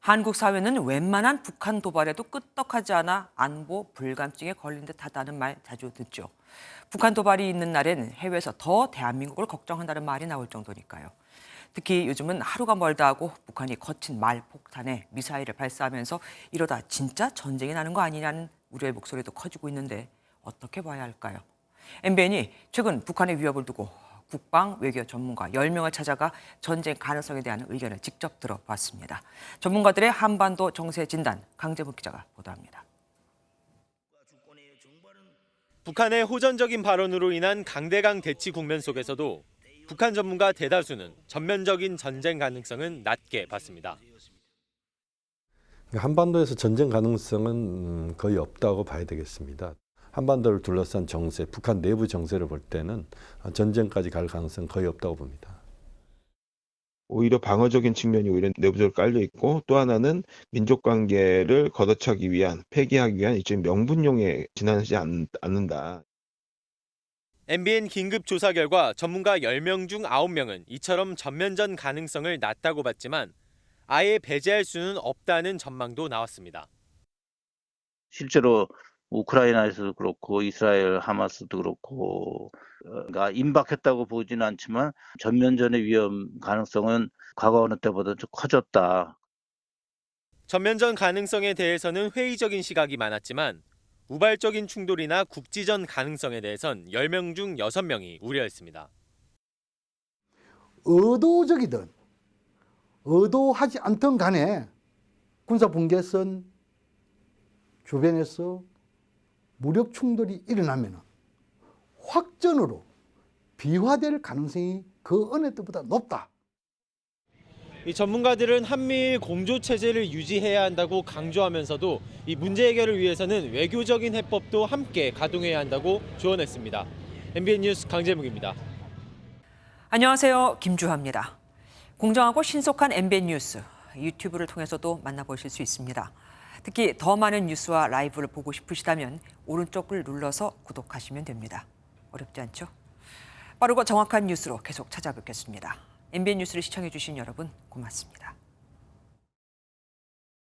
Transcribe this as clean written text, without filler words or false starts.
한국 사회는 웬만한 북한 도발에도 끄떡하지 않아 안보 불감증에 걸린 듯하다는 말 자주 듣죠. 북한 도발이 있는 날엔 해외에서 더 대한민국을 걱정한다는 말이 나올 정도니까요. 특히 요즘은 하루가 멀다 하고 북한이 거친 말폭탄에 미사일을 발사하면서 이러다 진짜 전쟁이 나는 거 아니냐는 우려의 목소리도 커지고 있는데 어떻게 봐야 할까요? MBN이 최근 북한의 위협을 두고 국방 외교 전문가 10명을 찾아가 전쟁 가능성에 대한 의견을 직접 들어봤습니다. 전문가들의 한반도 정세 진단 강재묵 기자가 보도합니다. 북한의 호전적인 발언으로 인한 강대강 대치 국면 속에서도 북한 전문가 대다수는 전면적인 전쟁 가능성은 낮게 봤습니다. 한반도에서 전쟁 가능성은 거의 없다고 봐야 되겠습니다. 한반도를 둘러싼 정세, 북한 내부 정세를 볼 때는 전쟁까지 갈 가능성은 거의 없다고 봅니다. 오히려 방어적인 측면이 오히려 내부적으로 깔려 있고, 또 하나는 민족 관계를 걷어차기 위한, 폐기하기 위한 일종의 명분용에 지나지 않는다. MBN 긴급 조사 결과 전문가 10명 중 9명은 이처럼 전면전 가능성을 낮다고 봤지만 아예 배제할 수는 없다는 전망도 나왔습니다. 실제로 우크라이나에서도 그렇고 이스라엘 하마스도 그렇고 임박했다고 보지는 않지만 전면전의 위험 가능성은 과거 어느 때보다 좀 커졌다. 전면전 가능성에 대해서는 회의적인 시각이 많았지만 우발적인 충돌이나 국지전 가능성에 대해선 10명 중 6명이 우려했습니다. 의도적이든 의도하지 않든 간에 군사분계선 주변에서 무력 충돌이 일어나면 확전으로 비화될 가능성이 그 어느 때보다 높다. 이 전문가들은 한미일 공조 체제를 유지해야 한다고 강조하면서도 이 문제 해결을 위해서는 외교적인 해법도 함께 가동해야 한다고 조언했습니다. MBN 뉴스 강재묵입니다. 안녕하세요. 김주하입니다. 공정하고 신속한 MBN 뉴스 유튜브를 통해서도 만나보실 수 있습니다. 특히 더 많은 뉴스와 라이브를 보고 싶으시다면 오른쪽을 눌러서 구독하시면 됩니다. 어렵지 않죠? 빠르고 정확한 뉴스로 계속 찾아뵙겠습니다. MBN 뉴스를 시청해 주신 여러분 고맙습니다.